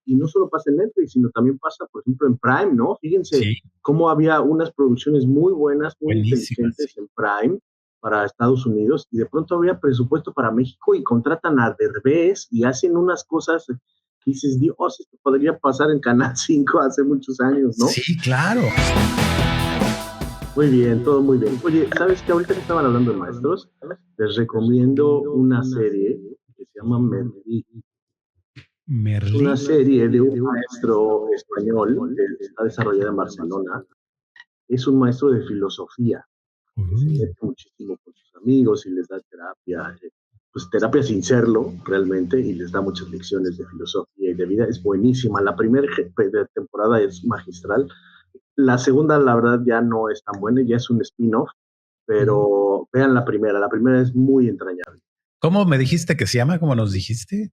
y no solo pasa en Netflix, sino también pasa, por ejemplo, en Prime, ¿no? Fíjense Sí, cómo había unas producciones muy buenas, muy buenísimas, sí. inteligentes en Prime para Estados Unidos, y de pronto había presupuesto para México y contratan a Derbez y hacen unas cosas que dices, Dios, esto podría pasar en Canal 5 hace muchos años, ¿no? Sí, claro. Muy bien, todo muy bien. Oye, ¿sabes qué? Ahorita que estaban hablando de maestros, les recomiendo una serie que se llama Merlí. Es Merlí. una serie de un maestro español que está desarrollada en Barcelona. Es un maestro de filosofía que se mete muchísimo con sus amigos y les da terapia, pues terapia sin serlo realmente, y les da muchas lecciones de filosofía y de vida. Es buenísima. La primera temporada es magistral. La segunda, la verdad, ya no es tan buena, ya es un spin-off, pero vean la primera. La primera es muy entrañable. ¿Cómo me dijiste que se llama? ¿Cómo nos dijiste?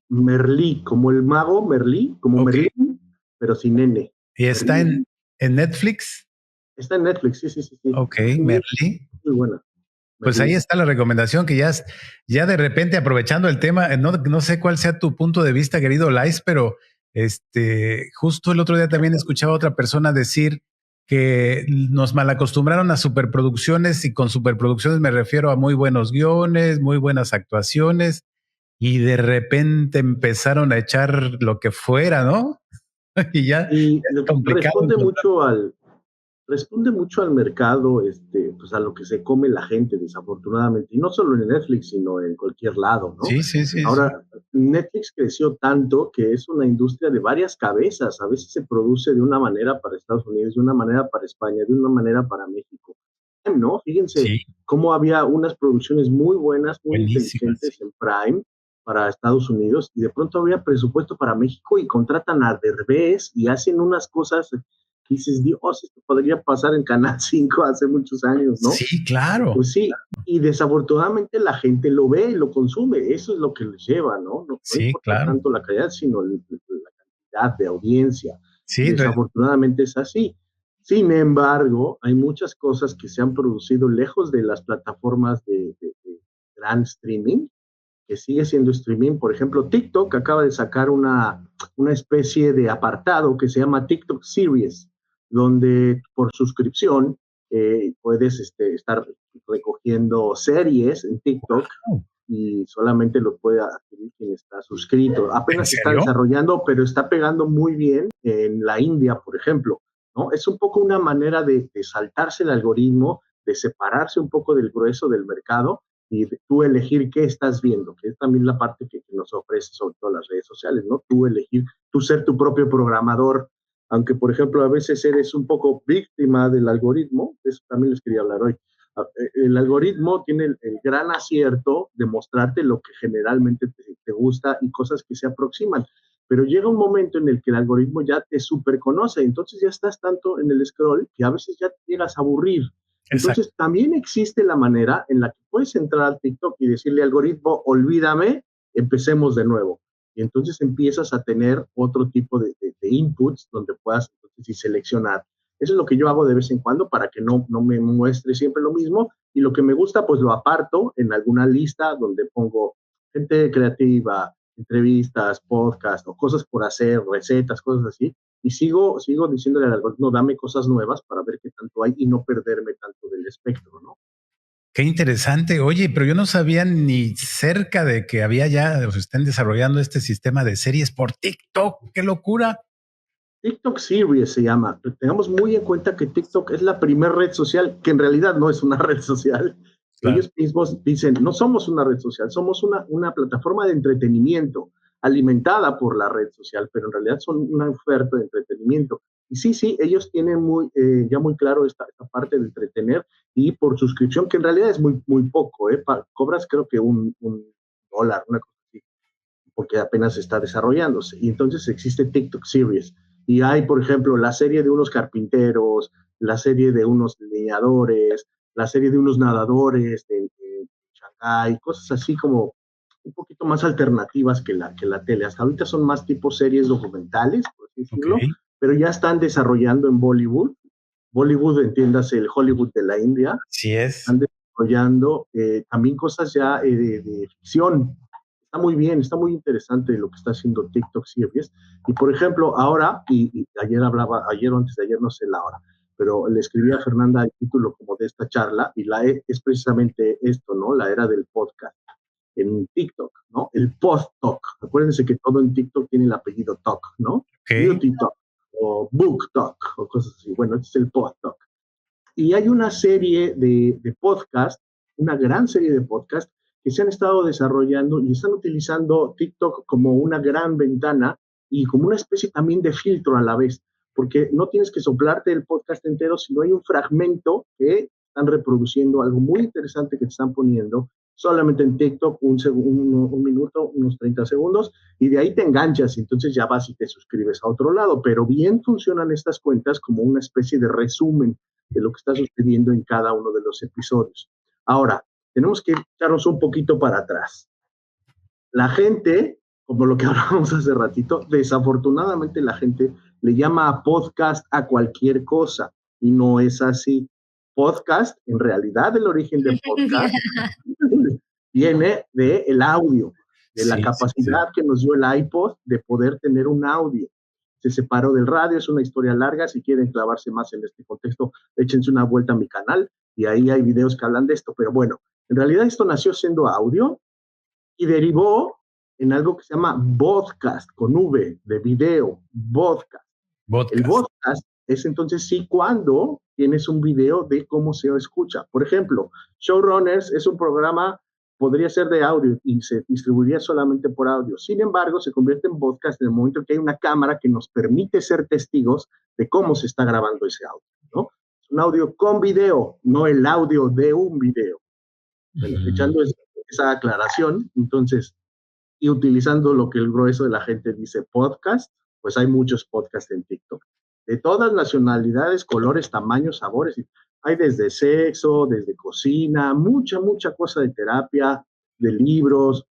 Merlí, como el mago Merlí, como Ok. Merlín, pero sin N. ¿Y está Merlí. en Netflix? Está en Netflix, sí, sí, sí, sí. Ok, Muy, Merlí. muy buena. Pues ahí Merlí. está la recomendación que ya de repente aprovechando el tema, no sé cuál sea tu punto de vista, querido Lais, pero justo el otro día también escuchaba a otra persona decir que nos malacostumbraron a superproducciones, y con superproducciones me refiero a muy buenos guiones, muy buenas actuaciones, y de repente empezaron a echar lo que fuera, ¿no? Y ya Y es complicado encontrar. responde mucho al mercado, pues a lo que se come la gente, desafortunadamente. Y no solo en Netflix, sino en cualquier lado, ¿no? Sí, sí, sí, sí. Ahora, Netflix creció tanto que es una industria de varias cabezas. A veces se produce de una manera para Estados Unidos, de una manera para España, de una manera para México. ¿No? Fíjense Sí, cómo había unas producciones muy buenas, muy buenísima, sí. inteligentes en Prime para Estados Unidos, y de pronto había presupuesto para México y contratan a Derbez y hacen unas cosas que dices, Dios, esto podría pasar en Canal 5 hace muchos años, ¿no? Sí, claro. Pues sí, y desafortunadamente la gente lo ve y lo consume, eso es lo que les lleva, ¿no? No Sí, importa claro. tanto la calidad, sino la cantidad de audiencia, y Sí, desafortunadamente es así. Sin embargo, hay muchas cosas que se han producido lejos de las plataformas de gran streaming, que sigue siendo streaming. Por ejemplo, TikTok acaba de sacar una especie de apartado que se llama TikTok Series, donde por suscripción puedes estar recogiendo series en TikTok y solamente lo puede adquirir quien está suscrito. ¿en Apenas se está serio? desarrollando, pero está pegando muy bien en la India, por ejemplo, ¿no? Es un poco una manera de saltarse el algoritmo, de separarse un poco del grueso del mercado y tú elegir qué estás viendo, que es también la parte que nos ofrece sobre todo las redes sociales, ¿no? Tú elegir, tú ser tu propio programador, aunque por ejemplo a veces eres un poco víctima del algoritmo, de eso también les quería hablar hoy. El algoritmo tiene el gran acierto de mostrarte lo que generalmente te gusta y cosas que se aproximan, pero llega un momento en el que el algoritmo ya te super conoce, entonces ya estás tanto en el scroll que a veces ya te llegas a aburrir. Exacto. Entonces también existe la manera en la que puedes entrar al TikTok y decirle al algoritmo, olvídame, empecemos de nuevo. Y entonces empiezas a tener otro tipo de inputs donde puedas entonces, sí, seleccionar. Eso es lo que yo hago de vez en cuando para que no me muestre siempre lo mismo, y lo que me gusta pues lo aparto en alguna lista donde pongo gente creativa, entrevistas, podcasts o cosas por hacer, recetas, cosas así, y sigo diciéndole al algoritmo, dame cosas nuevas para ver qué tanto hay y no perderme tanto del espectro, ¿no? Qué interesante. Oye, pero yo no sabía ni cerca de que había ya, o se estén desarrollando este sistema de series por TikTok. ¡Qué locura! TikTok Series se llama. Tengamos muy en cuenta que TikTok es la primera red social, que en realidad no es una red social. Claro. Ellos mismos dicen, no somos una red social, somos una plataforma de entretenimiento alimentada por la red social, pero en realidad son una oferta de entretenimiento. Y sí, sí, ellos tienen ya muy claro esta parte de entretener, y por suscripción, que en realidad es muy poco, cobras creo que un dólar, una cosa así, porque apenas está desarrollándose. Y entonces existe TikTok Series. Y hay, por ejemplo, la serie de unos carpinteros, la serie de unos leñadores, la serie de unos nadadores de Shanghái, cosas así como un poquito más alternativas que la tele. Hasta ahorita son más tipo series documentales, por así Ok. decirlo, pero ya están desarrollando en Bollywood. Bollywood, entiéndase, el Hollywood de la India, Sí es. están desarrollando también cosas ya de ficción, está muy bien, está muy interesante lo que está haciendo TikTok Series. Y por ejemplo, ahora, y ayer ayer o antes de ayer, no sé la hora, pero le escribí a Fernanda el título como de esta charla, y es precisamente esto, ¿no? La era del podcast en TikTok, ¿no? El post-talk. Acuérdense que todo en TikTok tiene el apellido talk, ¿no? Okay. Beauty talk o book talk o cosas así. Bueno, este es el post-talk. Y hay una serie de podcast, una gran serie de podcast que se han estado desarrollando y están utilizando TikTok como una gran ventana y como una especie también de filtro a la vez, porque no tienes que soplarte el podcast entero, sino hay un fragmento que están reproduciendo, algo muy interesante que te están poniendo, solamente en TikTok, un minuto, unos 30 segundos, y de ahí te enganchas, y entonces ya vas y te suscribes a otro lado, pero bien funcionan estas cuentas como una especie de resumen de lo que está sucediendo en cada uno de los episodios. Ahora, tenemos que echarnos un poquito para atrás. La gente, como lo que hablábamos hace ratito, desafortunadamente la gente le llama a podcast a cualquier cosa y no es así. Podcast, en realidad el origen de podcast viene del audio, de la capacidad que nos dio el iPod de poder tener un audio. Se separó del radio, es una historia larga, si quieren clavarse más en este contexto, échense una vuelta a mi canal y ahí hay videos que hablan de esto, pero bueno, en realidad esto nació siendo audio y derivó en algo que se llama podcast, con V, de video, podcast. El podcast es entonces sí cuando tienes un video de cómo se escucha. Por ejemplo, Showrunners es un programa, podría ser de audio y se distribuiría solamente por audio. Sin embargo, se convierte en podcast en el momento que hay una cámara que nos permite ser testigos de cómo se está grabando ese audio, ¿no? Es un audio con video, no el audio de un video. Bueno, echando esa aclaración, entonces, y utilizando lo que el grueso de la gente dice podcast, pues hay muchos podcasts en TikTok, de todas nacionalidades, colores, tamaños, sabores. Hay desde sexo, desde cocina, mucha cosa de terapia, de libros.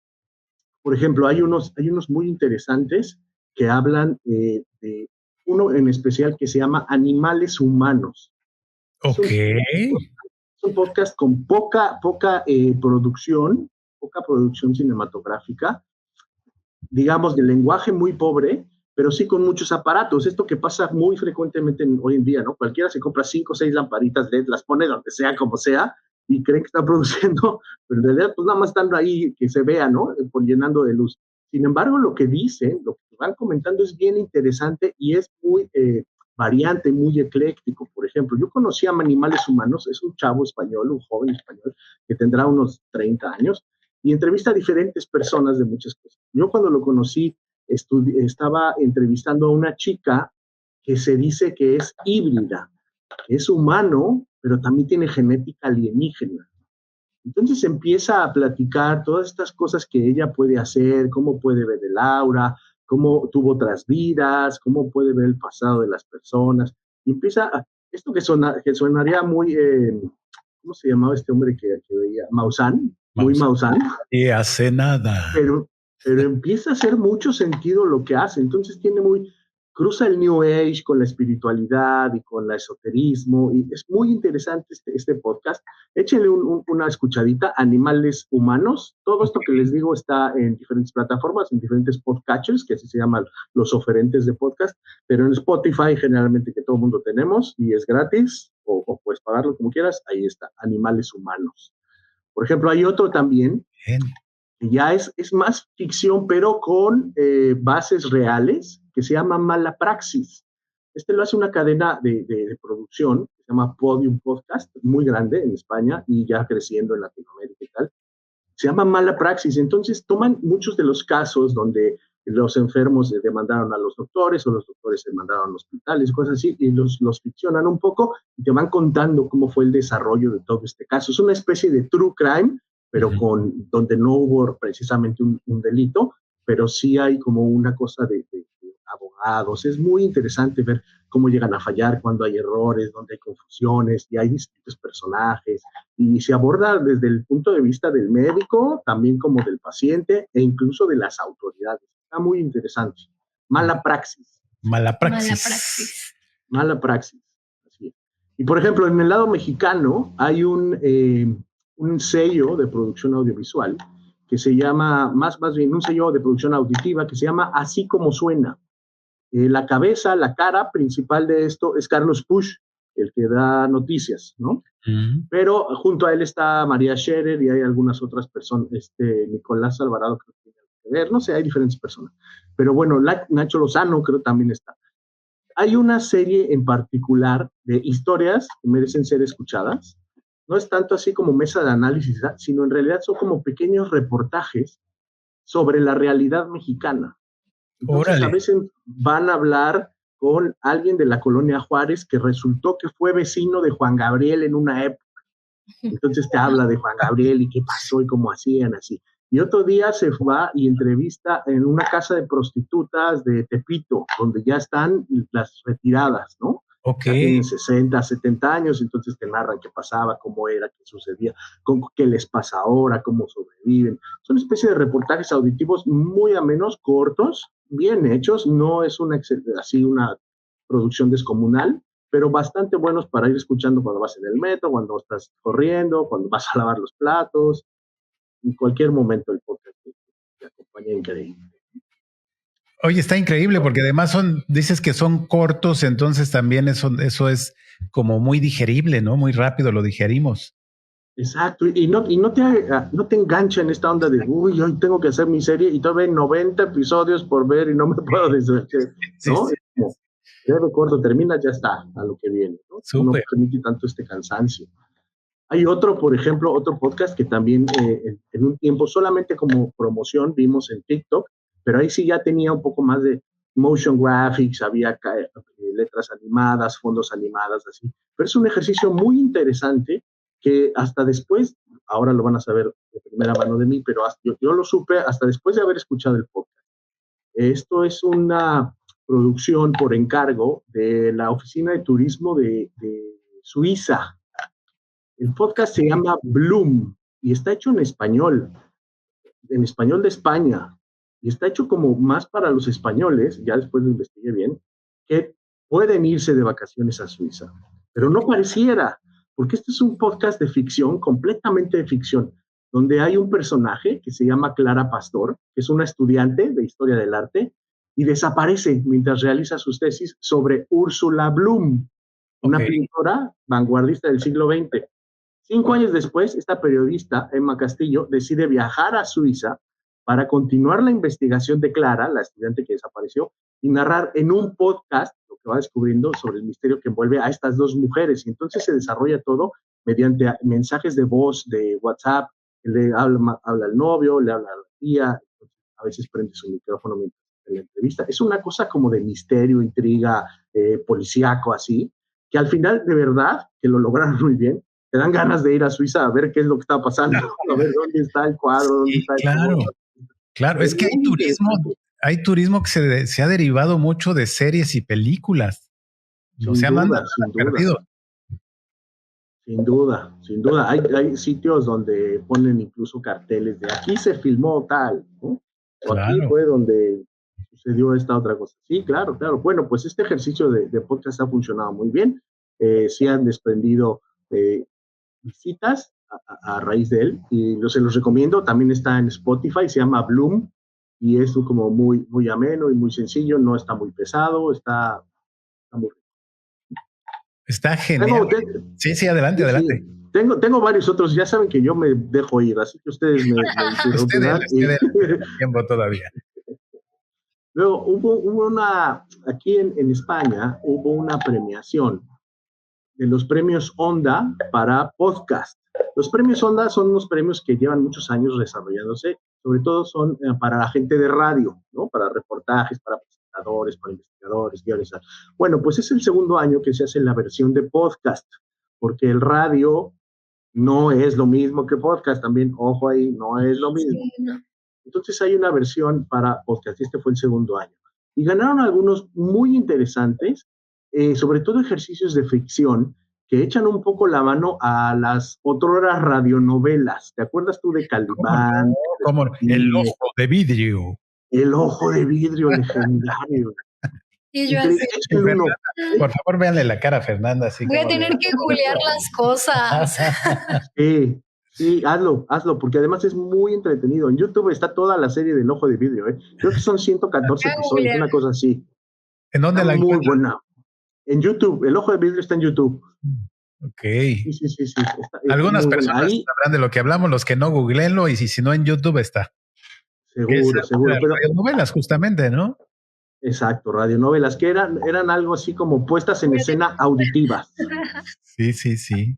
Por ejemplo, hay unos muy interesantes que hablan de uno en especial que se llama Animales Humanos. Ok. Es un podcast con poca producción cinematográfica, digamos, de lenguaje muy pobre, pero sí con muchos aparatos. Esto que pasa muy frecuentemente hoy en día, ¿no? Cualquiera se compra 5 o 6 lamparitas LED, las pone donde sea, como sea, y creen que está produciendo, pero en realidad, pues nada más estando ahí que se vea, ¿no? Por llenando de luz. Sin embargo, lo que dicen, lo que van comentando es bien interesante y es muy variante, muy ecléctico. Por ejemplo, yo conocí a Animales Humanos, es un chavo español, un joven español, que tendrá unos 30 años, y entrevista a diferentes personas de muchas cosas. Yo cuando lo conocí, estaba entrevistando a una chica que se dice que es híbrida, que es humano, pero también tiene genética alienígena. Entonces empieza a platicar todas estas cosas que ella puede hacer, cómo puede ver el aura, cómo tuvo otras vidas, cómo puede ver el pasado de las personas. Y empieza esto que sonaría muy, ¿cómo se llamaba este hombre que veía? Maussan, muy Maussan. Y hace nada. Pero empieza a hacer mucho sentido lo que hace. Entonces cruza el New Age con la espiritualidad y con el esoterismo, y es muy interesante este podcast. Échenle una escuchadita, Animales Humanos. Todo esto que les digo está en diferentes plataformas, en diferentes podcatchers, que así se llaman los oferentes de podcast, pero en Spotify generalmente, que todo el mundo tenemos, y es gratis, o puedes pagarlo como quieras, ahí está, Animales Humanos. Por ejemplo, hay otro también, que ya es más ficción, pero con bases reales, que se llama Mala Praxis. Lo hace una cadena de producción que se llama Podium Podcast, muy grande en España y ya creciendo en Latinoamérica y tal. Se llama Mala Praxis. Entonces toman muchos de los casos donde los enfermos demandaron a los doctores o los doctores demandaron a los hospitales, cosas así, y los ficcionan un poco y te van contando cómo fue el desarrollo de todo este caso. Es una especie de true crime, pero donde no hubo precisamente un delito, pero sí hay como una cosa de abogados. Es muy interesante ver cómo llegan a fallar, cuando hay errores, donde hay confusiones, y hay distintos personajes, y se aborda desde el punto de vista del médico, también como del paciente, e incluso de las autoridades. Está muy interesante. Mala Praxis. Mala Praxis. Mala Praxis. Así es. Y por ejemplo, en el lado mexicano hay un sello de producción audiovisual que se llama, más bien un sello de producción auditiva que se llama Así Como Suena. La cabeza, la cara principal de esto es Carlos Puch, el que da noticias, ¿no? Pero junto a él está María Scherer y hay algunas otras personas, Nicolás Alvarado creo que tiene que ver, no sé, hay diferentes personas. Pero bueno, Nacho Lozano creo también está. Hay una serie en particular de historias que merecen ser escuchadas. No es tanto así como mesa de análisis, sino en realidad son como pequeños reportajes sobre la realidad mexicana. Entonces, a veces van a hablar con alguien de la colonia Juárez que resultó que fue vecino de Juan Gabriel en una época. Entonces te habla de Juan Gabriel y qué pasó y cómo hacían así. Y otro día se va y entrevista en una casa de prostitutas de Tepito, donde ya están las retiradas, ¿no? Ok. Ya tienen 60, 70 años, entonces te narran qué pasaba, cómo era, qué sucedía, qué les pasa ahora, cómo sobreviven. Son una especie de reportajes auditivos muy amenos, cortos, bien hechos, no es así una producción descomunal, pero bastante buenos para ir escuchando cuando vas en el metro, cuando estás corriendo, cuando vas a lavar los platos, en cualquier momento el podcast te acompaña increíble. Oye, está increíble porque además dices que son cortos, entonces también eso es como muy digerible, ¿no? Muy rápido lo digerimos. Exacto, y no te engancha en esta onda de, uy, hoy tengo que hacer mi serie y todavía hay 90 episodios por ver y no me puedo deshacer, ¿no? Sí. De corto, termina, ya está, a lo que viene, ¿no? No permite tanto este cansancio. Hay otro, por ejemplo, otro podcast que también en un tiempo solamente como promoción vimos en TikTok, pero ahí sí ya tenía un poco más de motion graphics, había letras animadas, fondos animadas, así. Pero es un ejercicio muy interesante que hasta después, ahora lo van a saber de primera mano de mí, pero yo lo supe hasta después de haber escuchado el podcast. Esto es una producción por encargo de la Oficina de Turismo de Suiza. El podcast se llama Bloom y está hecho en español de España, y está hecho como más para los españoles, ya después lo investigué bien, que pueden irse de vacaciones a Suiza. Pero no pareciera, porque este es un podcast de ficción, completamente de ficción, donde hay un personaje que se llama Clara Pastor, que es una estudiante de historia del arte, y desaparece mientras realiza sus tesis sobre Ursula Bloom, una pintora vanguardista del siglo XX. 5 años después, esta periodista, Emma Castillo, decide viajar a Suiza para continuar la investigación de Clara, la estudiante que desapareció, y narrar en un podcast lo que va descubriendo sobre el misterio que envuelve a estas dos mujeres. Y entonces se desarrolla todo mediante mensajes de voz, de WhatsApp, le habla al novio, le habla a la tía, a veces prende su micrófono mientras en la entrevista. Es una cosa como de misterio, intriga, policíaco, así, que al final, de verdad, que lo lograron muy bien, te dan ganas de ir a Suiza a ver qué es lo que está pasando, a ver dónde está el cuadro, dónde está el cuadro. Claro, es que hay turismo que se ha derivado mucho de series y películas. Sin duda, sin duda. Sin duda, sin duda. Hay sitios donde ponen incluso carteles de aquí se filmó tal, ¿no? O aquí fue donde sucedió esta otra cosa. Sí, claro, claro. Bueno, pues este ejercicio de podcast ha funcionado muy bien. Sí han desprendido visitas a raíz de él y se los recomiendo. También está en Spotify, se llama Bloom y es como muy, muy ameno y muy sencillo, no está muy pesado, está muy rico. Está genial. Sí, adelante, adelante. Sí. Tengo varios otros, ya saben que yo me dejo ir, así que ustedes me interrumpirán. Tiempo todavía. Luego hubo aquí en España, hubo una premiación de los premios Onda para podcast. Los premios Onda son unos premios que llevan muchos años desarrollándose, sobre todo son para la gente de radio, ¿no? Para reportajes, para presentadores, para investigadores, guionistas. Bueno, pues es el segundo año que se hace la versión de podcast, porque el radio no es lo mismo que podcast, también, ojo ahí, no es lo mismo. Sí, no. Entonces hay una versión para podcast, este fue el segundo año. Y ganaron algunos muy interesantes, sobre todo ejercicios de ficción, que echan un poco la mano a las otroras radionovelas. ¿Te acuerdas tú de Calimán? ¿Cómo no? El ojo de vidrio. El ojo de vidrio legendario. Y yo así. Por favor, véanle la cara a Fernanda. Así voy a tener que googlear las cosas. Sí, Sí, hazlo, porque además es muy entretenido. En YouTube está toda la serie del Ojo de Vidrio, ¿eh? Creo que son 114 episodios, una cosa así. ¿En dónde Está la muy encuentras? buena. En YouTube, el Ojo de Vidrio está en YouTube. Ok. Sí, está Algunas muy buena. personas Ahí, sabrán de lo que hablamos, los que no, googleenlo, y si no en YouTube está. Que es seguro, pero novelas justamente, ¿no? exacto, radionovelas, que eran algo así como puestas en escena auditivas. Sí, sí, sí.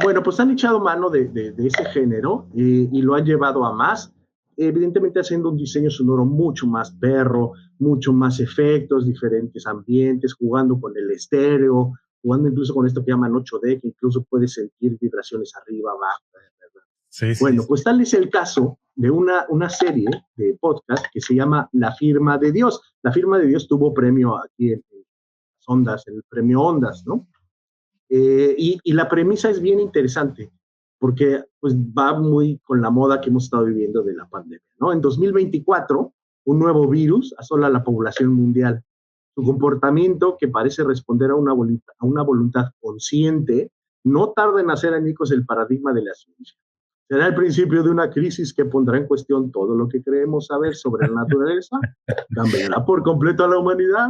Bueno, pues han echado mano de ese género y lo han llevado a más, evidentemente haciendo un diseño sonoro mucho más perro, mucho más efectos, diferentes ambientes, jugando con el estéreo, jugando incluso con esto que llaman 8D, que incluso puedes sentir vibraciones arriba, abajo. Sí, sí, Bueno, sí. pues tal es el caso de una serie de podcast que se llama La Firma de Dios. La Firma de Dios tuvo premio aquí en Ondas, en el premio Ondas, ¿no? Y la premisa es bien interesante porque pues va muy con la moda que hemos estado viviendo de la pandemia, ¿no? En 2024, un nuevo virus asola a la población mundial. Su comportamiento, que parece responder a una voluntad consciente, no tarda en hacer añicos el paradigma de la ciencia. Será el principio de una crisis que pondrá en cuestión todo lo que creemos saber sobre la naturaleza, cambiará por completo a la humanidad.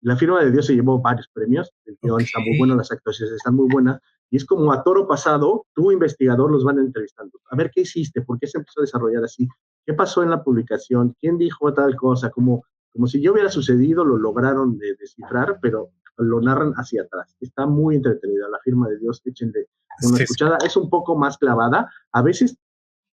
La Firma de Dios se llevó varios premios, el guión Ok. está muy bueno, las actuaciones están muy buenas, y es como a toro pasado, tú investigador los van entrevistando. A ver, ¿qué hiciste? ¿Por qué se empezó a desarrollar así? ¿Qué pasó en la publicación? ¿Quién dijo tal cosa? Como si yo hubiera sucedido, lo lograron descifrar, pero lo narran hacia atrás. Está muy entretenida. La Firma de Dios, échenle una Sí, escuchada. Es un poco más clavada. A veces,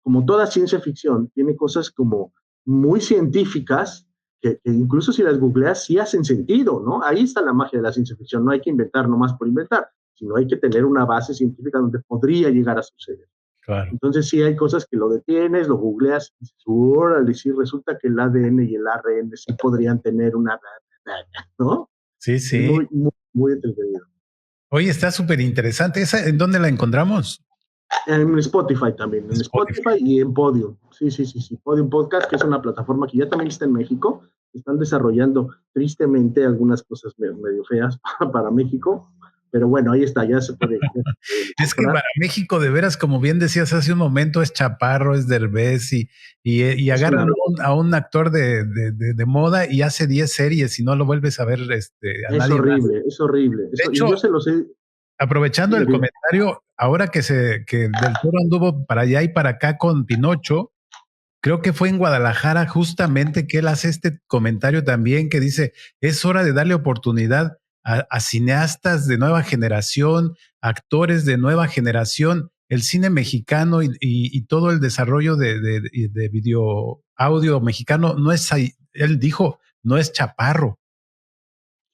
como toda ciencia ficción, tiene cosas como muy científicas, que incluso si las googleas sí hacen sentido, ¿no? Ahí está la magia de la ciencia ficción, no hay que inventar nomás por inventar, sino hay que tener una base científica donde podría llegar a suceder. claro. Entonces sí hay cosas que lo detienes, lo googleas, y dices, órale, sí resulta que el ADN y el ARN sí podrían tener una, ¿no? Sí, Es sí. muy entretenido. Oye, está súper interesante. ¿Esa en dónde la encontramos? En Spotify también, en Spotify. Spotify y en Podium. Sí. Podium Podcast, que es una plataforma que ya también está en México. Están desarrollando tristemente algunas cosas medio feas para México, pero bueno, ahí está, ya se puede Es que comprar. para México, de veras, como bien decías hace un momento, es Chaparro, es Derbez y Es agarran una, a un actor de moda y hace 10 series y no lo vuelves a ver a es nadie más. horrible, es horrible. De Y yo hecho, se los he, aprovechando dime, el dime. comentario, ahora que Del Toro anduvo para allá y para acá con Pinocho, creo que fue en Guadalajara justamente que él hace este comentario también que dice, es hora de darle oportunidad a cineastas de nueva generación, actores de nueva generación, el cine mexicano y todo el desarrollo de video audio mexicano no es, él dijo, no es chaparro.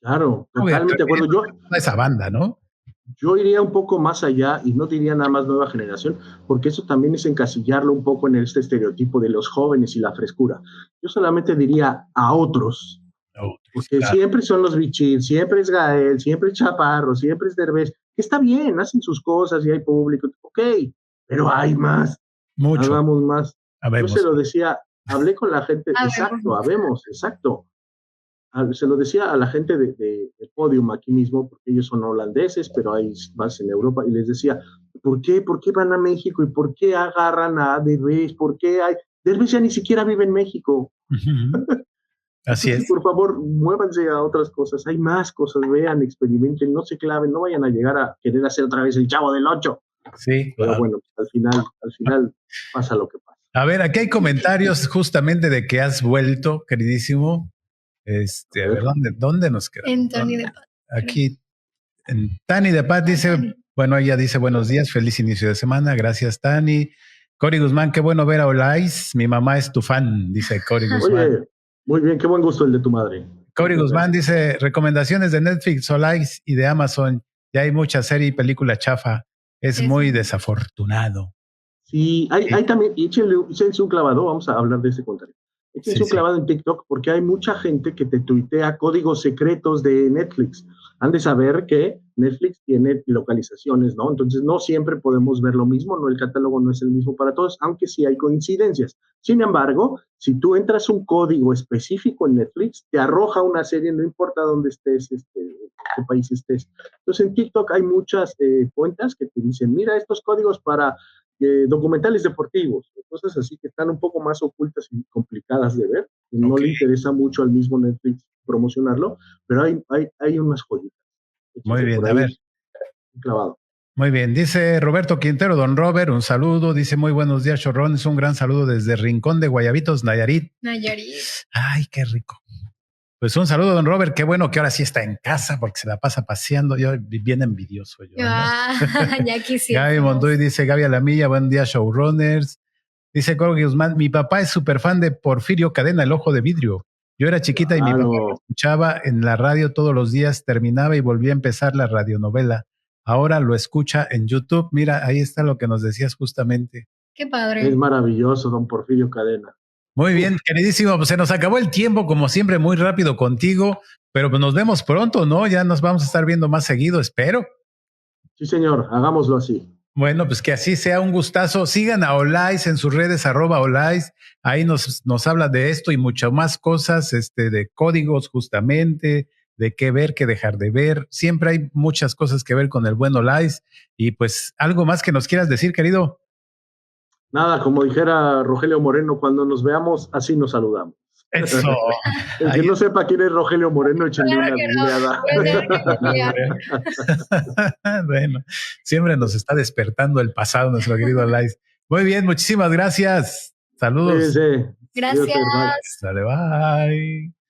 Claro, No voy a totalmente de acuerdo. toda esa banda, ¿no? Yo iría un poco más allá y no diría nada más nueva generación, porque eso también es encasillarlo un poco en este estereotipo de los jóvenes y la frescura. Yo solamente diría a otros, Otros, porque claro. siempre son los bichir, siempre es Gael, siempre es Chaparro, siempre es Derbez, que está bien, hacen sus cosas y hay público, ok, pero hay más, Mucho. hagamos más. Yo se Habemos. lo decía, hablé con la gente, exacto, habemos, exacto. Se lo decía a la gente de Podium aquí mismo, porque ellos son holandeses, pero hay más en Europa, y les decía, ¿por qué van a México y por qué agarran a Derbez? ¿Por qué hay? Derbez ya ni siquiera vive en México. Así Entonces, es. por favor, muévanse a otras cosas. Hay más cosas, vean, experimenten, no se claven, no vayan a llegar a querer hacer otra vez el Chavo del Ocho. Sí, Pero claro. bueno, al final pasa lo que pasa. A ver, aquí hay comentarios justamente de que has vuelto, queridísimo. A A ver, ver. ¿dónde nos queda? En Tony de Paz. Aquí, en Tani de Paz dice, bueno, ella dice buenos días, feliz inicio de semana, gracias Tani. Cori Guzmán, qué bueno ver a Olais, mi mamá es tu fan, dice Cori Guzmán. Oye, muy bien, qué buen gusto el de tu madre. Cori Guzmán dice, recomendaciones de Netflix, Olais y de Amazon, ya hay mucha serie y película chafa, es muy desafortunado. Sí, hay también, y échense un clavado, vamos a hablar de ese contenido. Sí, Échense un sí. clavado en TikTok porque hay mucha gente que te tuitea códigos secretos de Netflix. Han de saber que Netflix tiene localizaciones, ¿no? Entonces no siempre podemos ver lo mismo, no, el catálogo no es el mismo para todos, aunque sí hay coincidencias. Sin embargo, si tú entras un código específico en Netflix, te arroja una serie, no importa dónde estés, qué país estés. Entonces en TikTok hay muchas cuentas que te dicen, mira estos códigos para documentales deportivos, cosas así que están un poco más ocultas y complicadas de ver, que no le interesa mucho al mismo Netflix promocionarlo, pero hay unas joyitas. Muy bien, a ver. Clavado. Muy bien, dice Roberto Quintero, don Robert, un saludo, dice muy buenos días, chorrones, un gran saludo desde Rincón de Guayabitos, Nayarit. Ay, qué rico. Pues un saludo, don Robert, qué bueno que ahora sí está en casa porque se la pasa paseando, yo bien envidioso yo. Ya quisiera. Gaby Montoy dice, Gaby Alamilla, buen día, showrunners. Dice Corgi Guzmán, mi papá es súper fan de Porfirio Cadena, El Ojo de Vidrio. Yo era chiquita y mi papá lo escuchaba en la radio todos los días, terminaba y volvía a empezar la radionovela. Ahora lo escucha en YouTube. Mira, ahí está lo que nos decías justamente. Qué padre. Es maravilloso, don Porfirio Cadena. Muy bien, queridísimo, pues se nos acabó el tiempo, como siempre, muy rápido contigo, pero pues nos vemos pronto, ¿no? Ya nos vamos a estar viendo más seguido, espero. Sí, señor, hagámoslo así. Bueno, pues que así sea, un gustazo. Sigan a Olais en sus redes, @Olais. Ahí nos habla de esto y muchas más cosas, de códigos justamente, de qué ver, qué dejar de ver. Siempre hay muchas cosas que ver con el buen Olais. Y pues, ¿algo más que nos quieras decir, querido? Nada, como dijera Rogelio Moreno, cuando nos veamos, así nos saludamos. Eso. El que no sepa quién es Rogelio Moreno, échenle una googleada. Bueno, siempre nos está despertando el pasado, nuestro querido Olais. Muy bien, muchísimas gracias. Saludos. Cuídense. Gracias. Dale, bye.